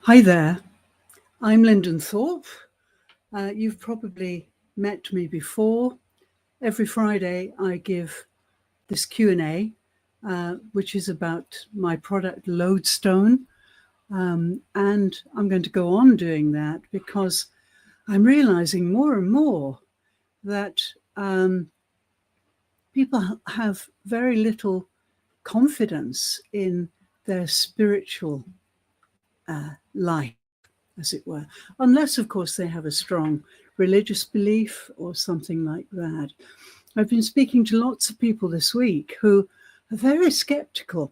Hi there, I'm Lyndon Thorpe. You've probably met me before. Every Friday I give this Q&A, which is about my product Lodestone. And I'm going to go on doing that because I'm realizing more and more that people have very little confidence in their spiritual life, as it were, unless, of course, they have a strong religious belief or something like that. I've been speaking to lots of people this week who are very skeptical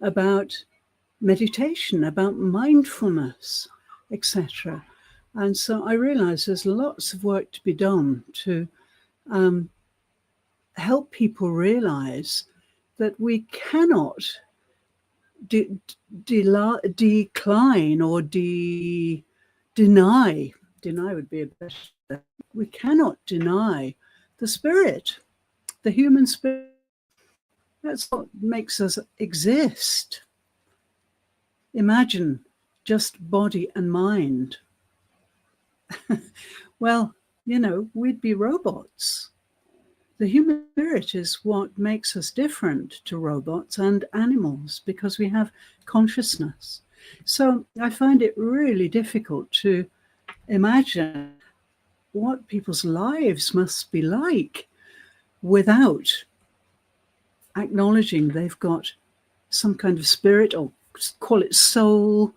about meditation, about mindfulness, etc. And so I realize there's lots of work to be done to help people realize that we cannot decline or deny would be a better. We cannot deny the spirit, the human spirit. That's what makes us exist. Imagine just body and mind. Well, we'd be robots. The human spirit is what makes us different to robots and animals because we have consciousness. So I find it really difficult to imagine what people's lives must be like without acknowledging they've got some kind of spirit, or call it soul,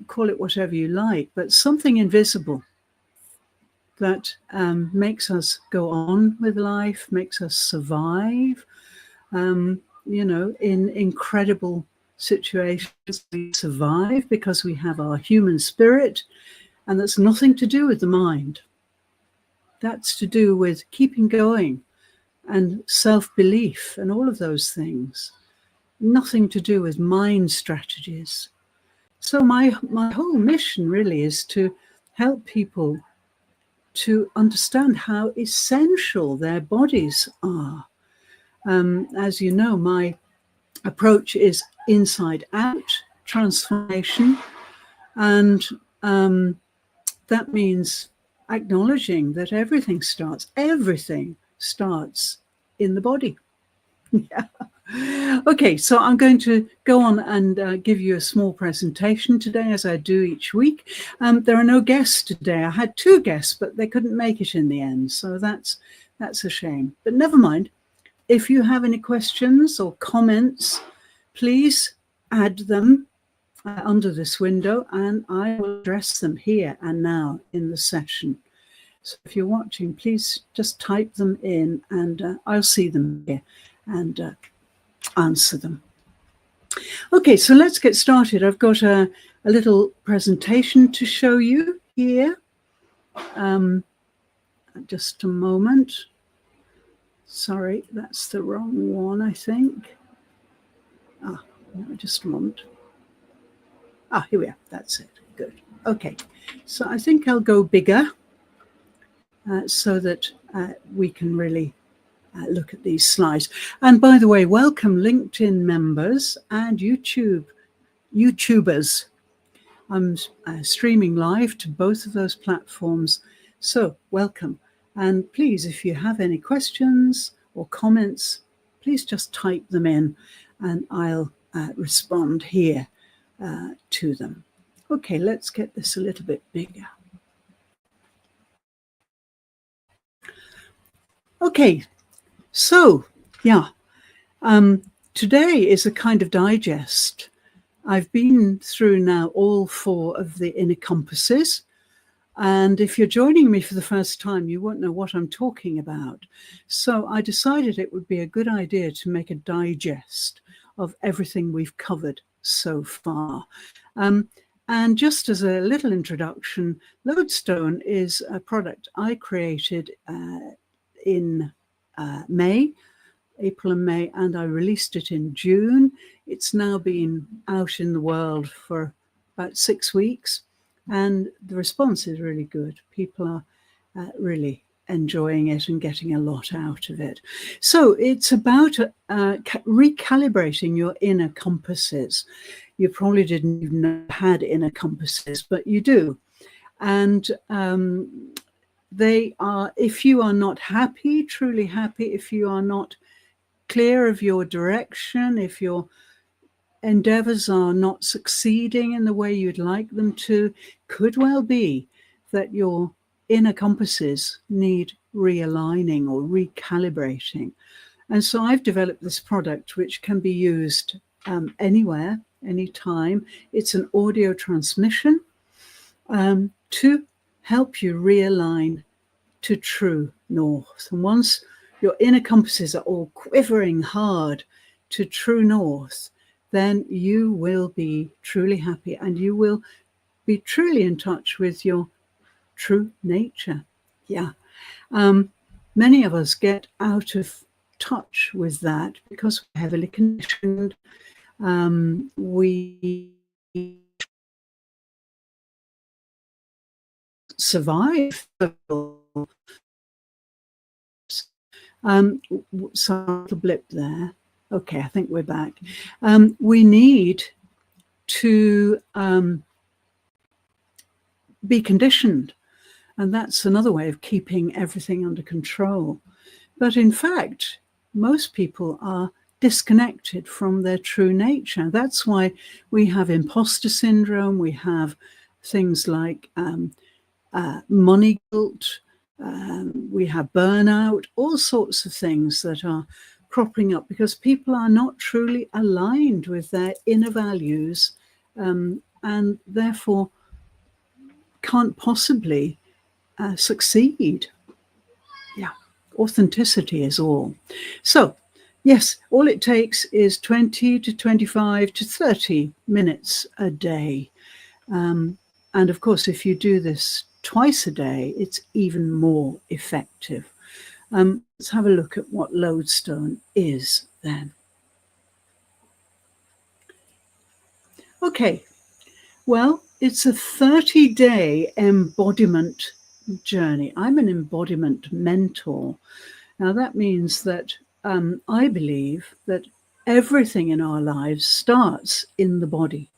call it whatever you like, but something invisible that makes us go on with life, makes us survive. In incredible situations, we survive because we have our human spirit, and that's nothing to do with the mind. That's to do with keeping going and self-belief and all of those things. Nothing to do with mind strategies. So my whole mission really is to help people to understand how essential their bodies are. As you know, my approach is inside out transformation, and that means acknowledging that everything starts in the body. Yeah. Okay, so I'm going to go on and give you a small presentation today, as I do each week. There are no guests today. I had 2 guests, but they couldn't make it in the end, so that's a shame. But never mind. If you have any questions or comments, please add them under this window, and I will address them here and now in the session. So if you're watching, please just type them in, and I'll see them here and answer them. Okay, so let's get started. I've got a little presentation to show you here. Just a moment. Sorry, that's the wrong one, I think. Just a moment. Here we are. That's it. Good. Okay, so I think I'll go bigger so that we can really look at these slides. And by the way, welcome LinkedIn members and YouTubers. I'm streaming live to both of those platforms, so welcome. And please, if you have any questions or comments, please just type them in and I'll respond here to them. Okay, let's get this a little bit bigger. Okay, so yeah, today is a kind of digest. I've been through now all 4 of the inner compasses. And if you're joining me for the first time, you won't know what I'm talking about. So I decided it would be a good idea to make a digest of everything we've covered so far. And just as a little introduction, Lodestone is a product I created in April and May, and I released it in June. It's now been out in the world for about 6 weeks. And the response is really good. People are really enjoying it and getting a lot out of it. So it's about recalibrating your inner compasses. You probably didn't even know you had inner compasses, but you do. And they are, if you are not happy, truly happy, if you are not clear of your direction, if your endeavors are not succeeding in the way you'd like them to, could well be that your inner compasses need realigning or recalibrating. And so I've developed this product which can be used anywhere, anytime. It's an audio transmission to help you realign to true north. And once your inner compasses are all quivering hard to true north, then you will be truly happy and you will be truly in touch with your true nature. Yeah. Many of us get out of touch with that because we're heavily conditioned. We survive. So the blip there. Okay, I think we're back. We need to be conditioned. And that's another way of keeping everything under control. But in fact, most people are disconnected from their true nature. That's why we have imposter syndrome. We have things like money guilt. We have burnout, all sorts of things that are cropping up because people are not truly aligned with their inner values and therefore can't possibly succeed. Yeah, authenticity is all. So, yes, all it takes is 20 to 25 to 30 minutes a day. And of course, if you do this twice a day, it's even more effective. Let's have a look at what Lodestone is then. Okay, well, it's a 30-day embodiment journey. I'm an embodiment mentor. Now, that means that I believe that everything in our lives starts in the body.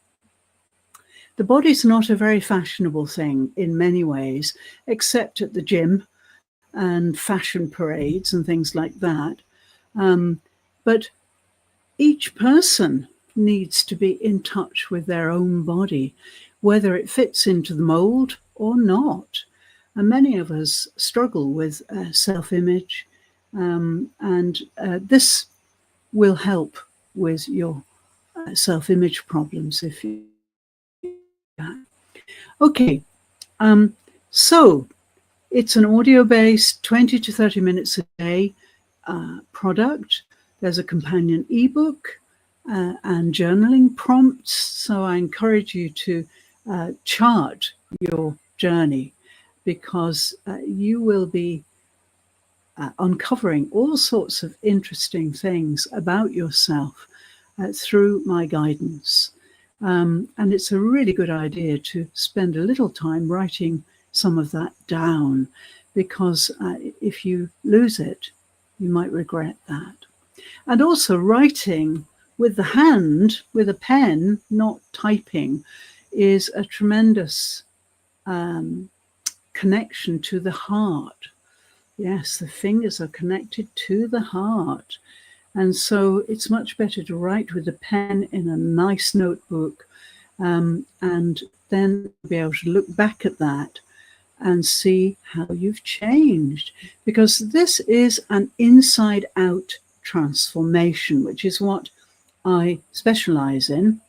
The body's not a very fashionable thing in many ways, except at the gym and fashion parades and things like that. But each person needs to be in touch with their own body, whether it fits into the mold or not. And many of us struggle with self-image, and this will help with your self-image problems if you. Okay, so it's an audio-based 20 to 30 minutes a day product. There's a companion ebook and journaling prompts. So I encourage you to chart your journey because you will be uncovering all sorts of interesting things about yourself through my guidance. And it's a really good idea to spend a little time writing some of that down, because if you lose it, you might regret that. And also writing with the hand, with a pen, not typing, is a tremendous connection to the heart. Yes, the fingers are connected to the heart. And so it's much better to write with a pen in a nice notebook and then be able to look back at that and see how you've changed. Because this is an inside-out transformation, which is what I specialize in.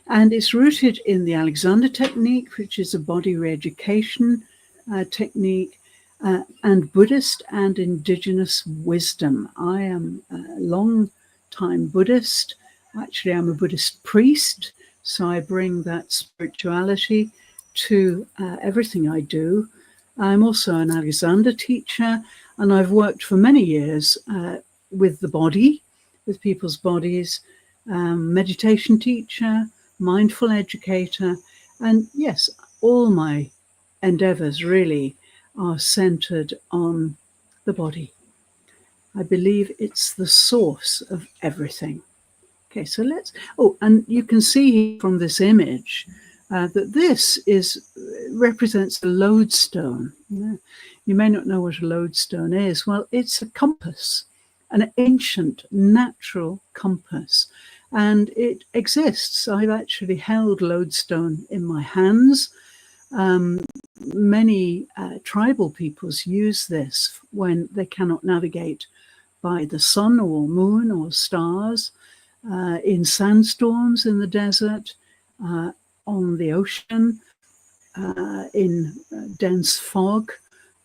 And it's rooted in the Alexander technique, which is a body re-education technique, and Buddhist and indigenous wisdom. I am a long-time Buddhist. Actually, I'm a Buddhist priest, so I bring that spirituality to everything I do. I'm also an Alexander teacher, and I've worked for many years with the body, with people's bodies, meditation teacher, mindful educator, and yes, all my endeavors really are centered on the body. I believe it's the source of everything. Okay, so let's, oh, and you can see from this image that this represents a lodestone. Yeah. You may not know what a lodestone is. Well, it's a compass, an ancient natural compass, and it exists. I've actually held lodestone in my hands. Many tribal peoples use this when they cannot navigate by the sun or moon or stars, in sandstorms in the desert, on the ocean, in dense fog,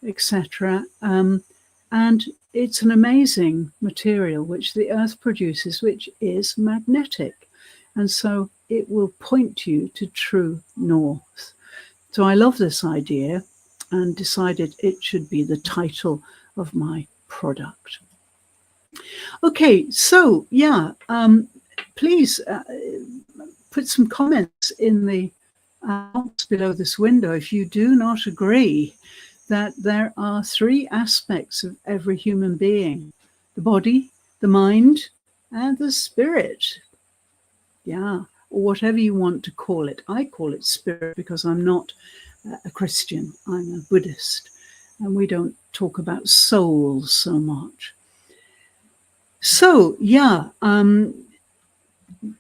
etc. And it's an amazing material which the earth produces, which is magnetic. And so it will point you to true north. So I love this idea and decided it should be the title of my product. Okay, so yeah, please put some comments in the box below this window if you do not agree that there are three aspects of every human being: the body, the mind, and the spirit. Yeah, or whatever you want to call it. I call it spirit because I'm not a Christian, I'm a Buddhist, and we don't talk about souls so much. So, yeah,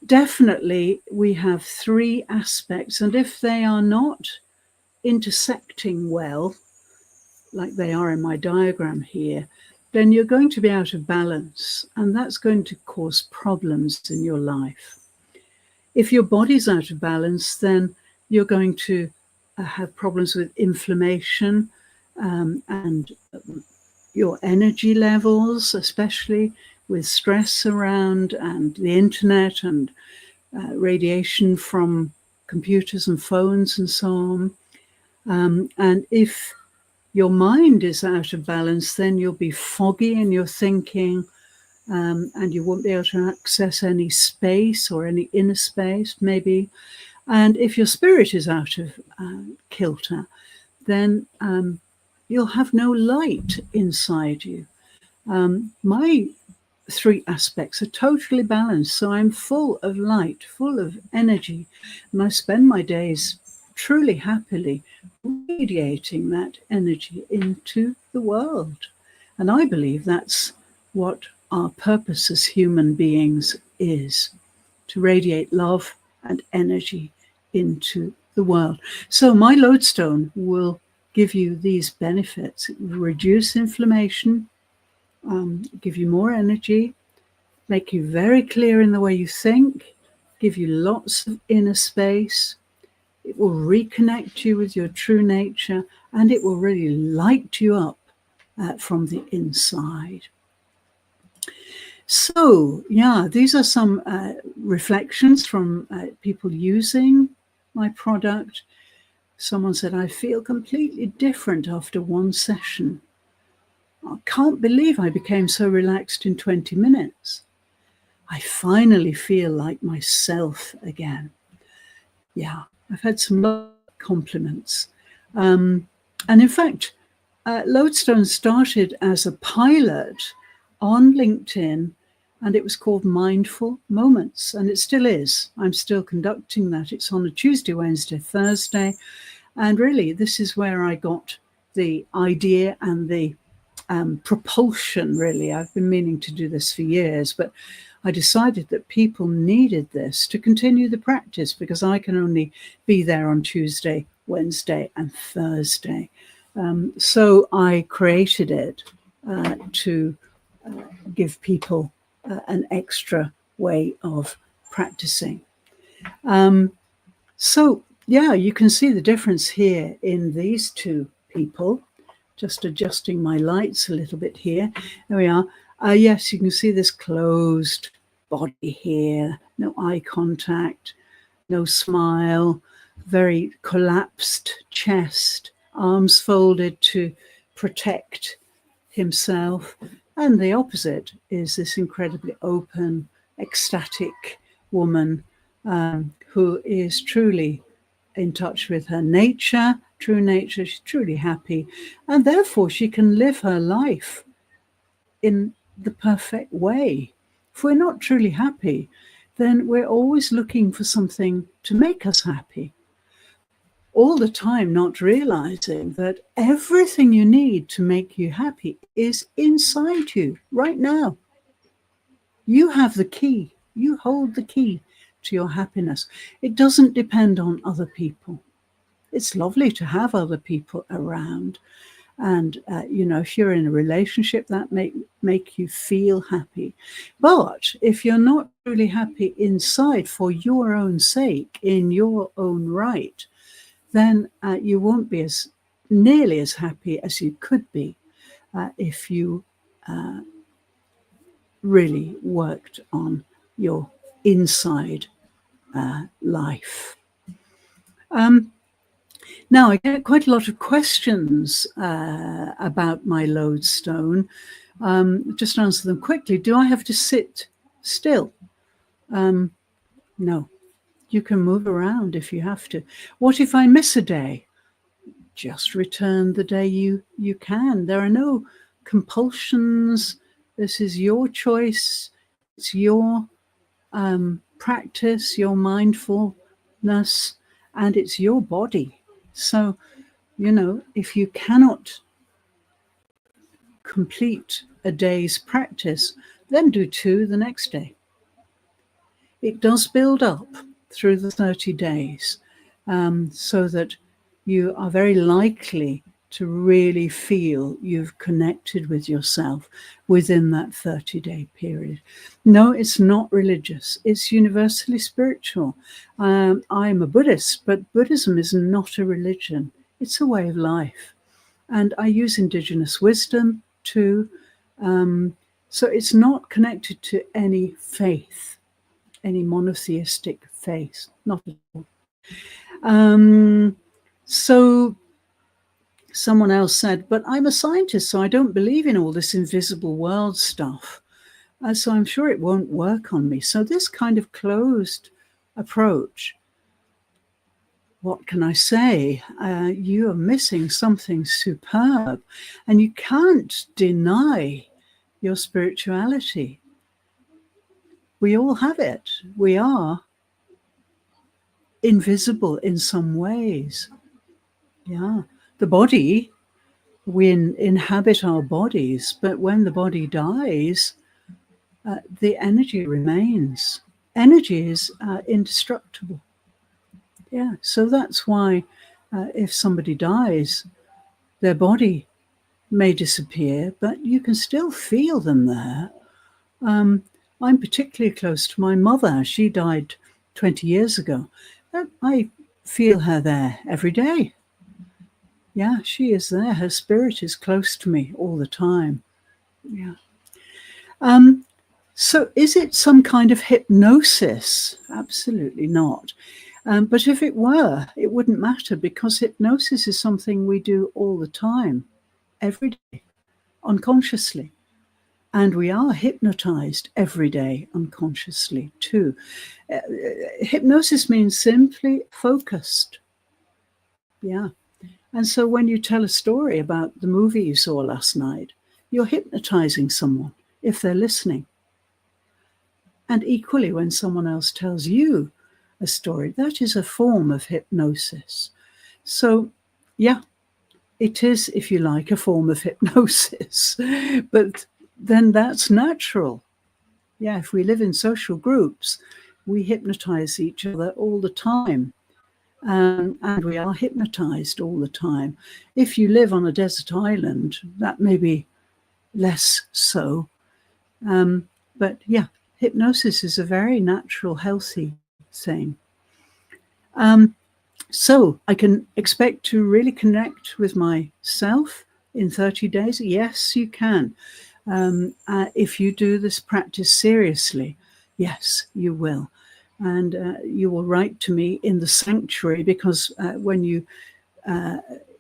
definitely we have three aspects, and if they are not intersecting well, like they are in my diagram here, then you're going to be out of balance, and that's going to cause problems in your life. If your body's out of balance, then you're going to have problems with inflammation and your energy levels, especially with stress around and the internet and radiation from computers and phones and so on. And if your mind is out of balance, then you'll be foggy in your thinking, and you won't be able to access any space or any inner space, maybe. And if your spirit is out of kilter, then you'll have no light inside you. My three aspects are totally balanced, so I'm full of light, full of energy, and I spend my days truly happily radiating that energy into the world. And I believe that's what our purpose as human beings is, to radiate love and energy into the world. So my lodestone will give you these benefits: reduce inflammation, give you more energy, make you very clear in the way you think, give you lots of inner space. It will reconnect you with your true nature, and it will really light you up from the inside. So, yeah, these are some reflections from people using my product. Someone said, I feel completely different after one session. I can't believe I became so relaxed in 20 minutes. I finally feel like myself again. Yeah, I've had some compliments. And in fact, Lodestone started as a pilot on LinkedIn, and it was called Mindful Moments, and it still is. I'm still conducting that. It's on a Tuesday, Wednesday, Thursday. And really, this is where I got the idea and the propulsion, really. I've been meaning to do this for years, but I decided that people needed this to continue the practice, because I can only be there on Tuesday, Wednesday, and Thursday. So I created it to give people an extra way of practicing. So, yeah, you can see the difference here in these two people. Just adjusting my lights a little bit here. There we are. Yes, you can see this closed body here, no eye contact, no smile, very collapsed chest, arms folded to protect himself. And the opposite is this incredibly open, ecstatic woman who is truly in touch with her nature true nature. She's truly happy. And therefore, she can live her life in the perfect way. If we're not truly happy, then we're always looking for something to make us happy. All the time, not realizing that everything you need to make you happy is inside you right now. You have the key. You hold the key to your happiness. It doesn't depend on other people. It's lovely to have other people around. And, if you're in a relationship, that make you feel happy. But if you're not really happy inside for your own sake, in your own right, then you won't be nearly as happy as you could be if you really worked on your inside life. Now, I get quite a lot of questions about my Lodestone. Just answer them quickly. Do I have to sit still? No. You can move around if you have to. What if I miss a day? Just return the day you can. There are no compulsions. This is your choice. It's your practice, your mindfulness, and it's your body. So, if you cannot complete a day's practice, then do 2 the next day. It does build up through the 30 days so that you are very likely to really feel you've connected with yourself within that 30-day period. No, it's not religious. It's universally spiritual. I'm a Buddhist, but Buddhism is not a religion. It's a way of life. And I use indigenous wisdom too. So it's not connected to any faith, any monotheistic faith, not at all. So someone else said, but I'm a scientist, so I don't believe in all this invisible world stuff. So I'm sure it won't work on me. So this kind of closed approach, what can I say? You are missing something superb, and you can't deny your spirituality. We all have it. We are invisible in some ways. Yeah. The body, we inhabit our bodies, but when the body dies, the energy remains. Energy is indestructible. Yeah, so that's why if somebody dies, their body may disappear, but you can still feel them there. I'm particularly close to my mother. She died 20 years ago. I feel her there every day. Yeah, she is there. Her spirit is close to me all the time. Yeah. So is it some kind of hypnosis? Absolutely not. But if it were, it wouldn't matter, because hypnosis is something we do all the time, every day, unconsciously. And we are hypnotized every day unconsciously too. Hypnosis means simply focused. Yeah. And so when you tell a story about the movie you saw last night, you're hypnotizing someone if they're listening. And equally, when someone else tells you a story, that is a form of hypnosis. So, yeah, it is, if you like, a form of hypnosis. But then that's natural. Yeah, if we live in social groups, we hypnotize each other all the time. And we are hypnotized all the time. If you live on a desert island, that may be less so. But yeah, hypnosis is a very natural, healthy thing. So I can expect to really connect with myself in 30 days. Yes, you can. If you do this practice seriously, yes, you will. And you will write to me in the sanctuary, because when you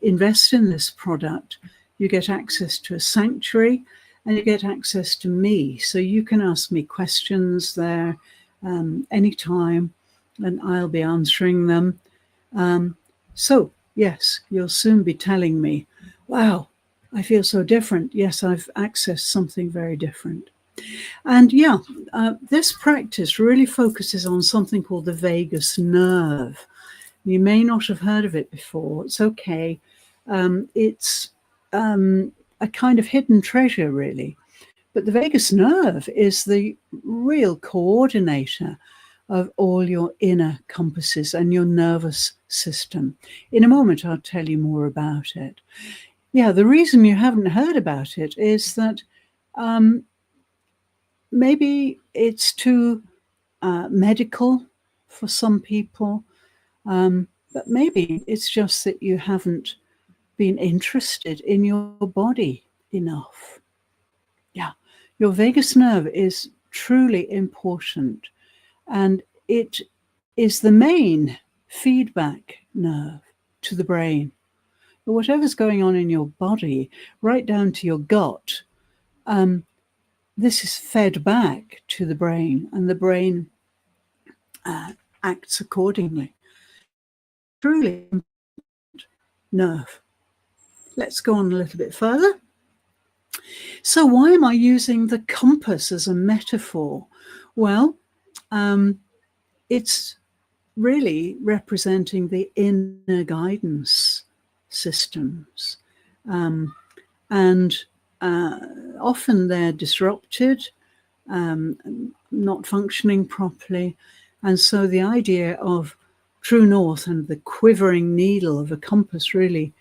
invest in this product, you get access to a sanctuary and you get access to me. So you can ask me questions there anytime, and I'll be answering them. So yes, you'll soon be telling me, wow, I feel so different. Yes, I've accessed something very different. And yeah, this practice really focuses on something called the vagus nerve. You may not have heard of it before. It's okay. It's a kind of hidden treasure, really. But the vagus nerve is the real coordinator of all your inner compasses and your nervous system. In a moment, I'll tell you more about it. Yeah, the reason you haven't heard about it is that maybe it's too medical for some people, but maybe it's just that you haven't been interested in your body enough. Yeah, your vagus nerve is truly important, and it is the main feedback nerve to the brain. But whatever's going on in your body, right down to your gut, this is fed back to the brain, and the brain acts accordingly. Truly important nerve. Let's go on a little bit further. So why am I using the compass as a metaphor? Well, it's really representing the inner guidance systems. And often they're disrupted, not functioning properly. And so the idea of true north and the quivering needle of a compass really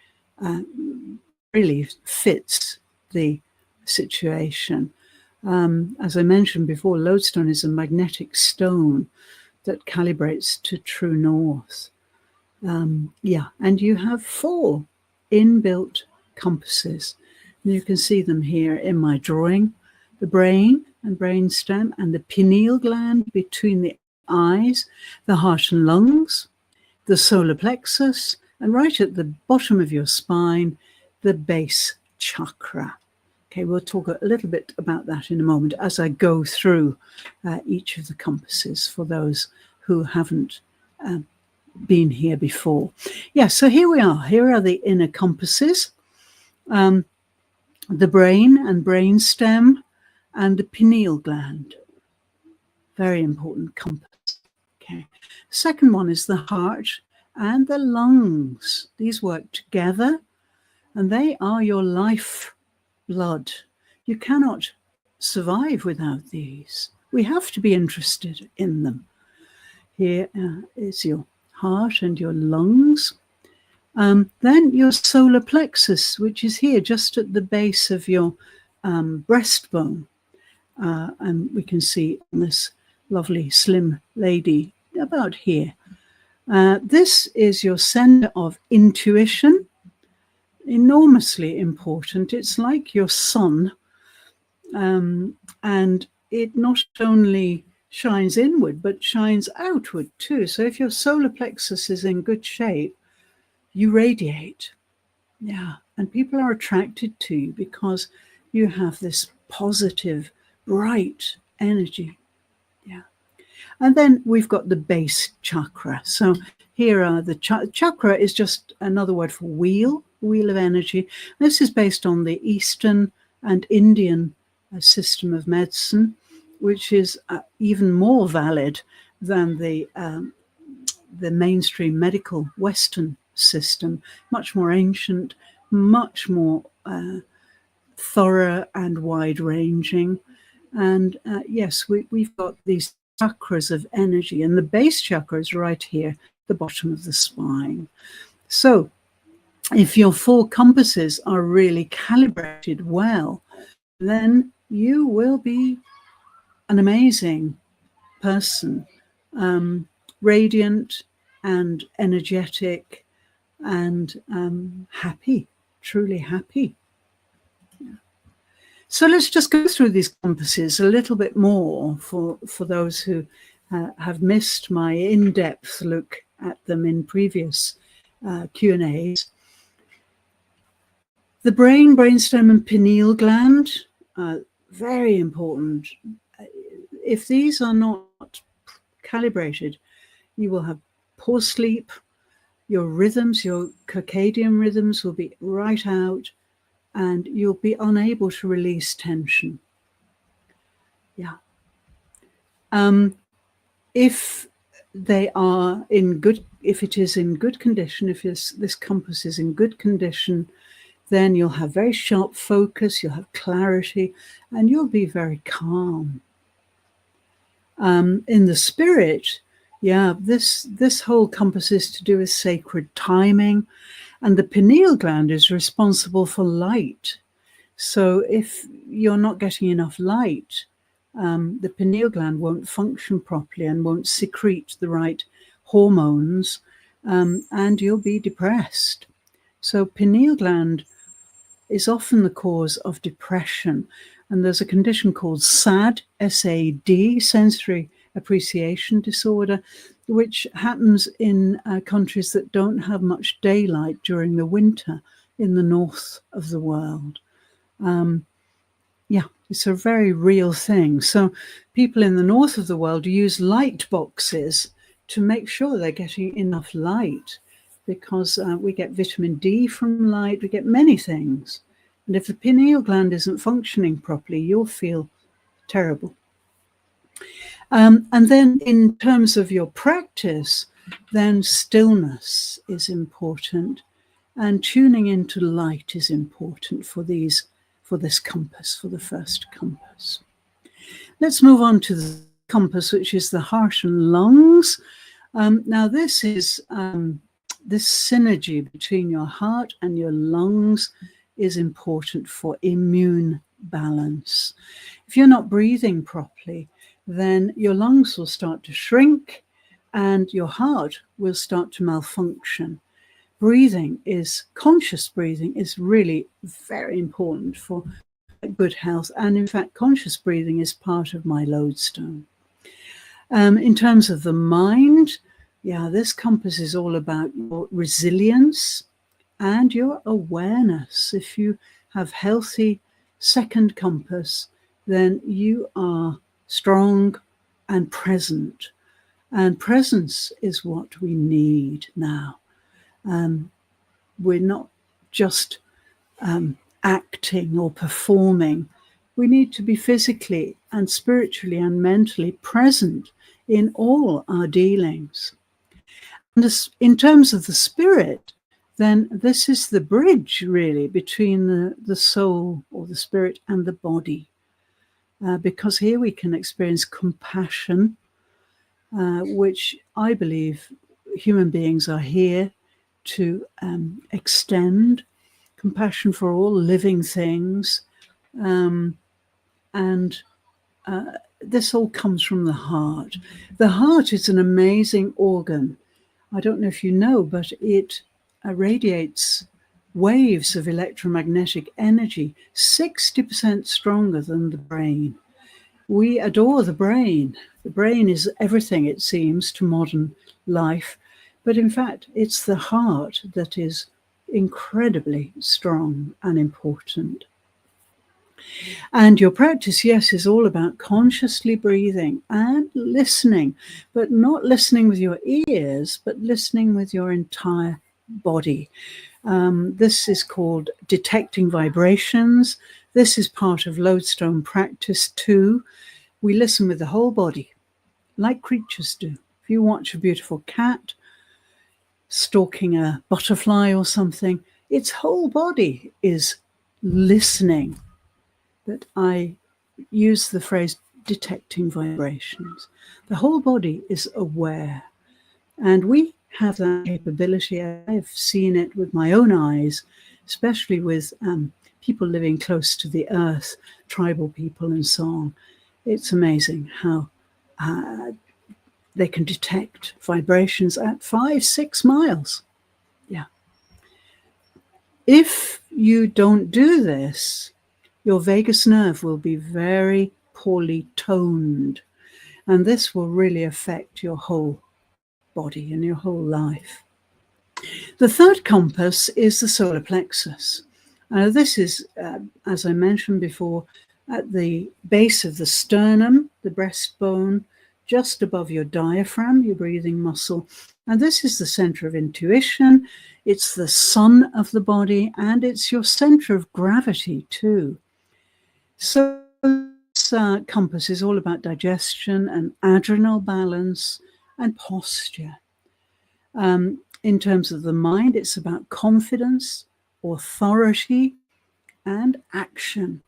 fits the situation. As I mentioned before, Lodestone is a magnetic stone that calibrates to true north. Yeah, and you have 4 inbuilt compasses. And you can see them here in my drawing. The brain and brainstem and the pineal gland between the eyes, the heart and lungs, the solar plexus, and right at the bottom of your spine, the base chakra. Okay, we'll talk a little bit about that in a moment as I go through each of the compasses for those who haven't been here before. Yeah, so here we are. Here are the inner compasses. The brain and brainstem and the pineal gland. Very important compass. Okay. Second one is the heart and the lungs. These work together and they are your life blood. You cannot survive without these. We have to be interested in them. Here is your heart and your lungs. Then your solar plexus, which is here just at the base of your breastbone. And we can see this lovely slim lady about here. This is your center of intuition, enormously important. It's like your sun, and it not only shines inward, but shines outward too. So if your solar plexus is in good shape, you radiate. Yeah, and people are attracted to you because you have this positive, bright energy. Yeah. And then we've got the base chakra. So here are the chakra is just another word for wheel of energy. This is based on the Eastern and Indian system of medicine, which is even more valid than the mainstream medical Western system, much more ancient, much more thorough and wide-ranging. And yes, we've got these chakras of energy, and the base chakra is right here, the bottom of the spine. So if your 4 compasses are really calibrated well, then you will be an amazing person, radiant and energetic and happy, truly happy. So let's just go through these compasses a little bit more for those who have missed my in-depth look at them in previous Q&As. The brain, brainstem, and pineal gland, very important. If these are not calibrated, you will have poor sleep, your rhythms, your circadian rhythms will be right out, and you'll be unable to release tension. Yeah. If they are in good, if it is in good condition, if this compass is in good condition, then you'll have very sharp focus, you'll have clarity, and you'll be very calm. In the spirit, this whole compass is to do with sacred timing, and the pineal gland is responsible for light. So if you're not getting enough light, the pineal gland won't function properly and won't secrete the right hormones, and you'll be depressed. So pineal gland is often the cause of depression. And there's a condition called SAD, S-A-D, sensory appreciation disorder, which happens in countries that don't have much daylight during the winter in the north of the world. It's a very real thing. So people in the north of the world use light boxes to make sure they're getting enough light, because we get vitamin D from light, we get many things. And if the pineal gland isn't functioning properly, you'll feel terrible. And then in terms of your practice, then stillness is important, and tuning into light is important for this compass, for the first compass. Let's move on to the compass, which is the heart and lungs. Now this is this synergy between your heart and your lungs is important for immune balance. If you're not breathing properly, then your lungs will start to shrink and your heart will start to malfunction. Conscious breathing is really very important for good health. And in fact, conscious breathing is part of my lodestone. In terms of the mind, this compass is all about your resilience and your awareness. If you have healthy second compass, then you are strong and present. And presence is what we need now. We're not just acting or performing. We need to be physically and spiritually and mentally present in all our dealings. And in terms of the spirit, then this is the bridge really between the soul or the spirit and the body. Because here we can experience compassion, which I believe human beings are here to extend. Compassion for all living things. This all comes from the heart. The heart is an amazing organ. I don't know if you know, but it radiates waves of electromagnetic energy, 60% stronger than the brain. We adore the brain. The brain is everything, it seems, to modern life. But in fact, it's the heart that is incredibly strong and important. And your practice, yes, is all about consciously breathing and listening, but not listening with your ears, but listening with your entire body. This is called detecting vibrations. This is part of Lodestone practice too. We listen with the whole body, like creatures do. If you watch a beautiful cat stalking a butterfly or something, its whole body is listening. But I use the phrase detecting vibrations. The whole body is aware. And we have that capability. I've seen it with my own eyes, especially with people living close to the earth, tribal people and so on. It's amazing how they can detect vibrations at 5-6 miles. Yeah. If you don't do this, your vagus nerve will be very poorly toned, and this will really affect your whole body and your whole life. The third compass is the solar plexus. This is, as I mentioned before, at the base of the sternum, the breastbone, just above your diaphragm, your breathing muscle, And this is the center of intuition. It's the sun of the body, and it's your center of gravity too. So this compass is all about digestion and adrenal balance and posture. In terms of the mind, it's about confidence, authority, and action.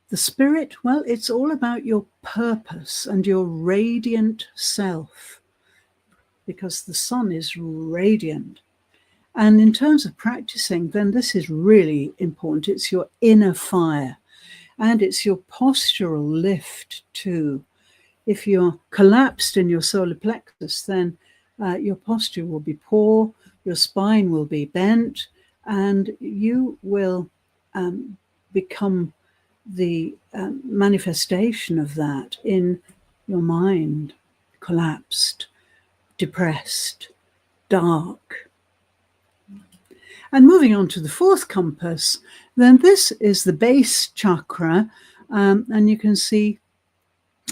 The spirit, well, it's all about your purpose and your radiant self, because the sun is radiant. And in terms of practicing, then this is really important. It's your inner fire, and it's your postural lift too. If you're collapsed in your solar plexus, then your posture will be poor, your spine will be bent, and you will become the manifestation of that in your mind: collapsed, depressed, dark. And moving on to the fourth compass, then this is the base chakra, and you can see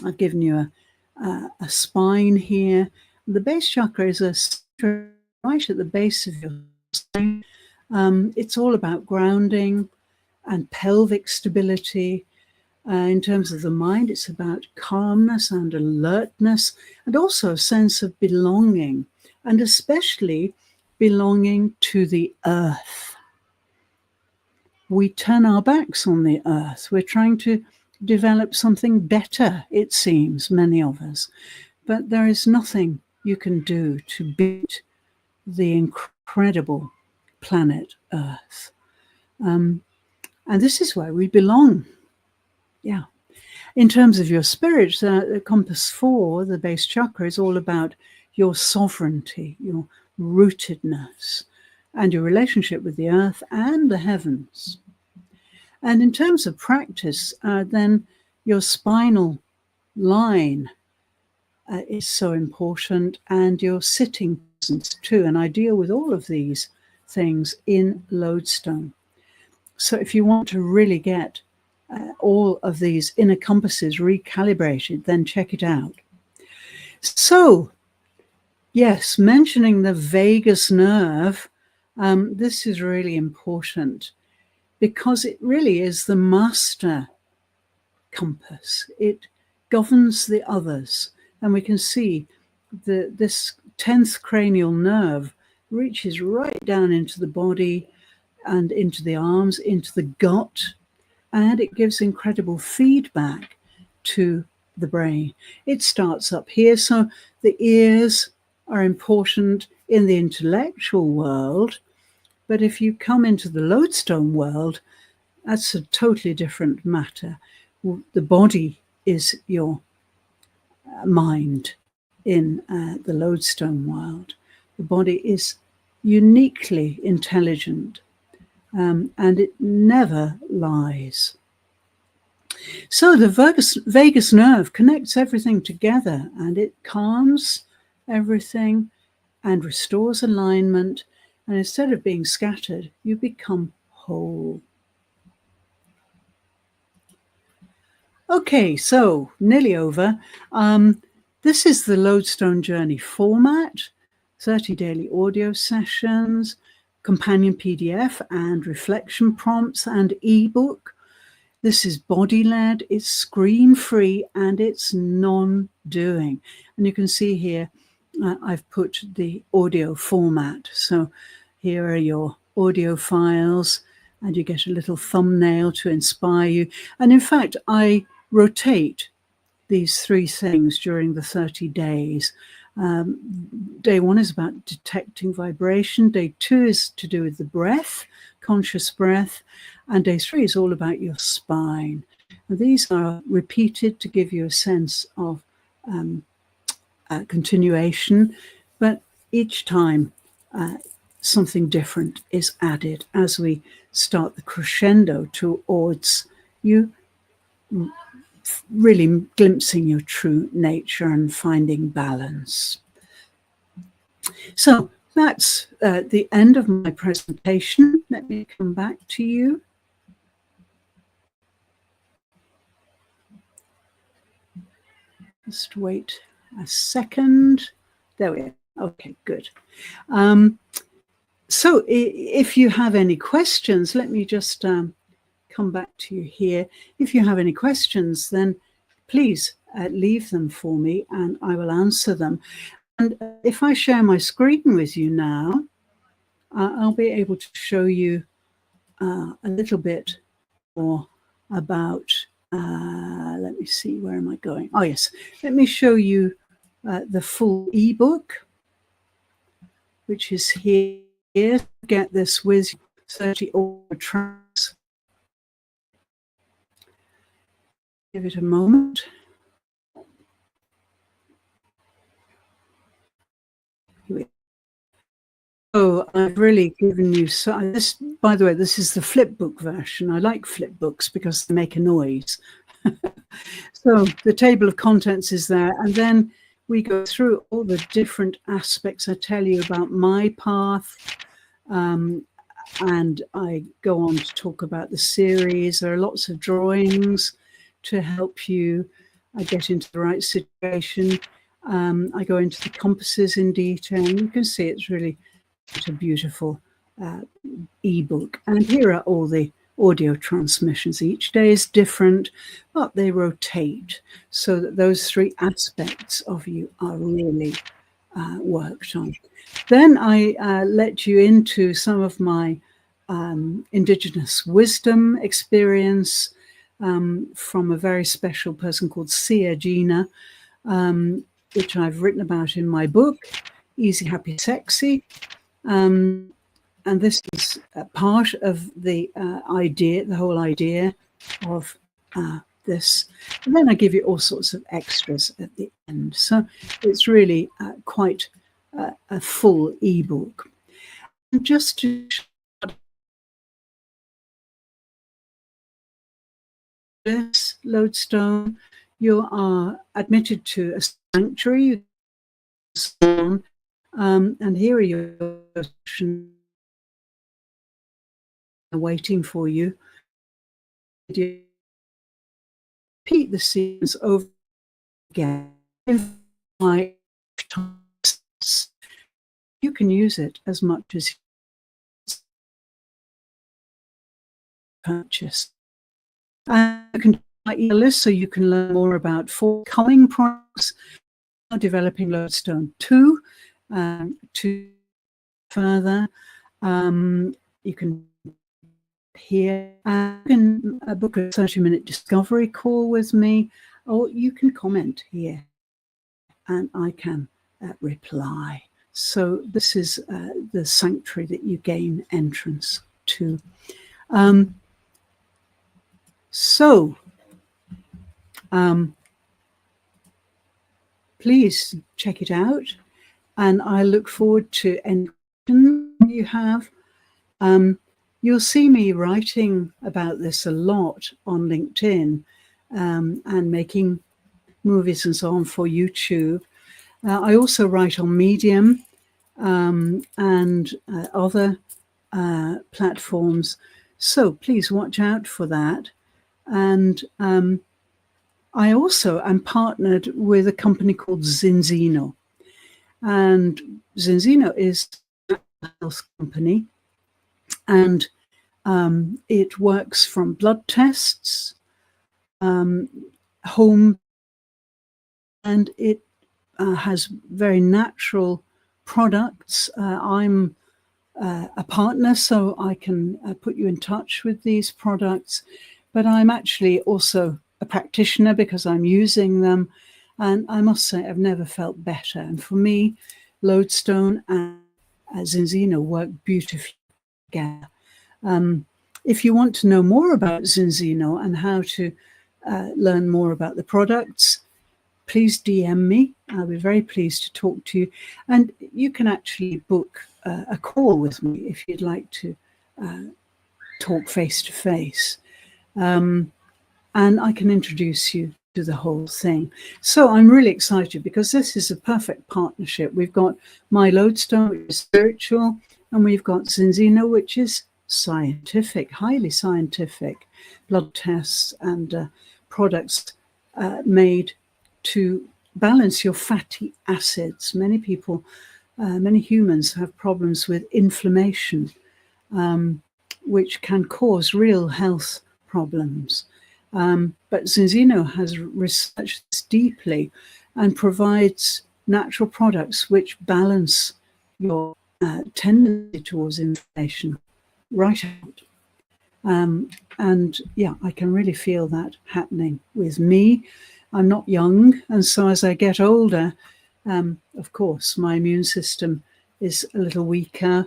I've given you a spine here. The base chakra is a center right at the base of your spine. It's all about grounding and pelvic stability. In terms of the mind, it's about calmness and alertness, and also a sense of belonging, and especially belonging to the earth. We turn our backs on the earth. We're trying to develop something better, it seems, many of us. But there is nothing you can do to beat the incredible planet Earth. And this is where we belong. Yeah. In terms of your spirit, the compass 4, the base chakra, is all about your sovereignty, your rootedness, and your relationship with the earth and the heavens. And in terms of practice, then your spinal line is so important, and your sitting presence too. And I deal with all of these things in Lodestone. So if you want to really get all of these inner compasses recalibrated, then check it out. So, yes, mentioning the vagus nerve, this is really important because it really is the master compass. It governs the others. And we can see this 10th cranial nerve reaches right down into the body and into the arms, into the gut, and it gives incredible feedback to the brain. It starts up here. So the ears are important in the intellectual world, but if you come into the Lodestone world, that's a totally different matter. The body is your mind in the Lodestone world. The body is uniquely intelligent, and it never lies. So the vagus nerve connects everything together, and it calms everything and restores alignment. And instead of being scattered, you become whole. Okay, so nearly over. This is the Lodestone Journey format: 30 daily audio sessions, companion PDF and reflection prompts, and ebook. This is body-led, it's screen-free, and it's non-doing. And you can see here, I've put the audio format. So here are your audio files, and you get a little thumbnail to inspire you. And in fact, I rotate these 3 things during the 30 days. Day 1 is about detecting vibration. Day 2 is to do with the breath, conscious breath. And day 3 is all about your spine. And these are repeated to give you a sense of continuation, but each time something different is added as we start the crescendo towards you really glimpsing your true nature and finding balance. So that's the end of my presentation. Let me come back to you. Just wait a second. There we Okay, good. So if you have any questions, let me just come back to you here. If you have any questions, then please leave them for me and I will answer them. And if I share my screen with you now, I'll be able to show you a little bit more about, let me see, where am I going? Oh, yes. Let me show you the full ebook, which is here. Get this with 30 audio tracks. Give it a moment. Here we go. Oh, I've really given you this. By the way, this is the flipbook version. I like flipbooks because they make a noise. So the table of contents is there, and then we go through all the different aspects. I tell you about my path, and I go on to talk about the series. There are lots of drawings to help you get into the right situation. I go into the compasses in detail, and you can see it's really a beautiful ebook. And here are all the audio transmissions. Each day is different, but they rotate so that those three aspects of you are really worked on. Then I let you into some of my indigenous wisdom experience from a very special person called Sia Gina, which I've written about in my book, Easy, Happy, Sexy. And this is a part of the idea, the whole idea of this. And then I give you all sorts of extras at the end. So it's really quite a full ebook. And just to this Lodestone, you are admitted to a sanctuary, and here are your questions waiting for you. Repeat the scenes over again. You can use it as much as you purchase. And you can write a list so you can learn more about forthcoming products. Developing Lodestone 2 to further. You can hear, you can book a 30-minute discovery call with me, or you can comment here and I can reply. So this is the sanctuary that you gain entrance to. Please check it out, and I look forward to any questions you have. You'll see me writing about this a lot on LinkedIn and making movies and so on for YouTube. I also write on Medium and other platforms. So please watch out for that. And I also am partnered with a company called Zinzino. And Zinzino is a health company. And it works from blood tests, home, and it has very natural products. I'm a partner, so I can put you in touch with these products, but I'm actually also a practitioner because I'm using them, and I must say I've never felt better. And for me, Lodestone and Zinzino work beautifully together. If you want to know more about Zinzino and how to learn more about the products, please DM me. I'll be very pleased to talk to you. And you can actually book a call with me if you'd like to talk face to face. And I can introduce you to the whole thing. So I'm really excited because this is a perfect partnership. We've got my Lodestone, which is spiritual, and we've got Zinzino, which is scientific, highly scientific, blood tests and products made to balance your fatty acids. Many people many humans have problems with inflammation, which can cause real health problems. But Zinzino has researched this deeply and provides natural products which balance your tendency towards inflammation right out. And yeah, I can really feel that happening with me. I'm not young, and so as I get older, of course, my immune system is a little weaker,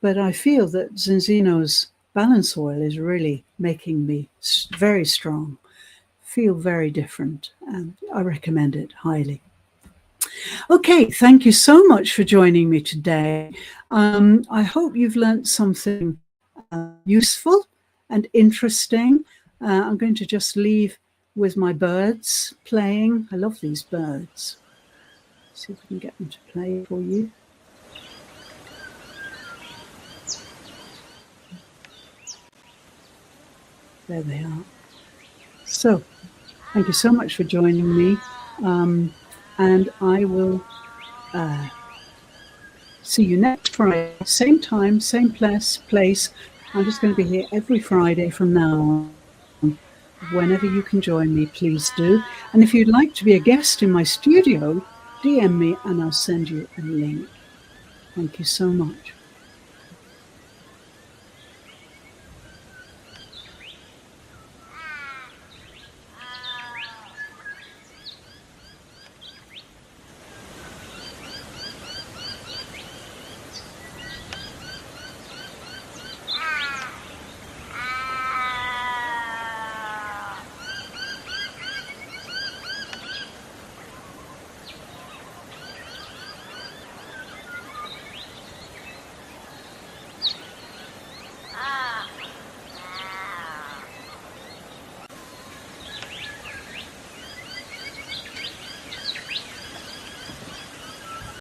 but I feel that Zinzino's balance oil is really making me very strong, feel very different, and I recommend it highly. Okay, thank you so much for joining me today. I hope you've learned something useful and interesting. I'm going to just leave with my birds playing. I love these birds. Let's see if we can get them to play for you. There they are. So, thank you so much for joining me. And I will see you next Friday, same time, same place. I'm just going to be here every Friday from now on. Whenever you can join me, please do. And if you'd like to be a guest in my studio, DM me and I'll send you a link. Thank you so much.